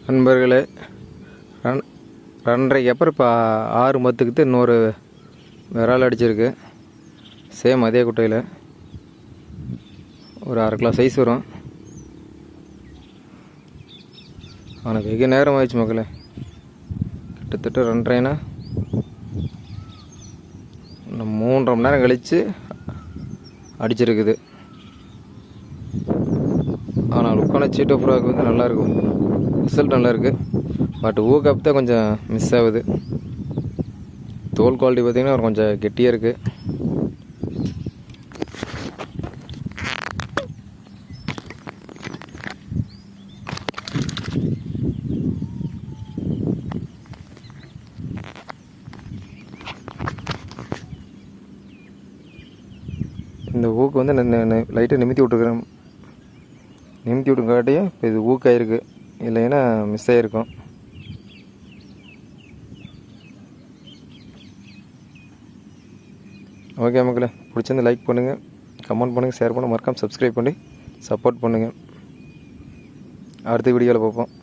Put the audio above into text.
நண்பர்களே, 2.5 அப்புறம் இப்போ 6 மத்துக்கு இன்னொரு விரால் அடிச்சிருக்கு. சேம் அதே குட்டையில் ஒரு 1/2 கிலோ சைஸ் வரும். அவனுக்கு வெகு நேரம் ஆயிடுச்சு மக்களே. கிட்டத்தட்ட 2.5னா இன்னும் 3.5 மணி நேரம் கழித்து அடிச்சிருக்குது. ஆனால் லுக்கான சீட்டோ ஃப்ராக் வந்து நல்லாயிருக்கும், ரிசல்ட் நல்லாயிருக்கு. பட் ஊக்கப் தான் கொஞ்சம் மிஸ் ஆகுது. தோல் குவாலிட்டி பார்த்திங்கன்னா கொஞ்சம் கெட்டியாக இருக்குது. இந்த ஊக்கு வந்து லைட்டாக நிமித்தி விட்டுருக்குறேன். நிமித்தி விட்டுங்காட்டியும் இப்போ இது ஊக்காயிருக்கு, இல்லைன்னா மிஸ் ஆகிருக்கும். ஓகே மக்களே, பிடிச்சிருந்து லைக் பண்ணுங்கள், கமெண்ட் பண்ணுங்கள், ஷேர் பண்ணுங்கள், மறக்காமல் சப்ஸ்கிரைப் பண்ணி சப்போர்ட் பண்ணுங்கள். அடுத்த வீடியோவில் பார்ப்போம்.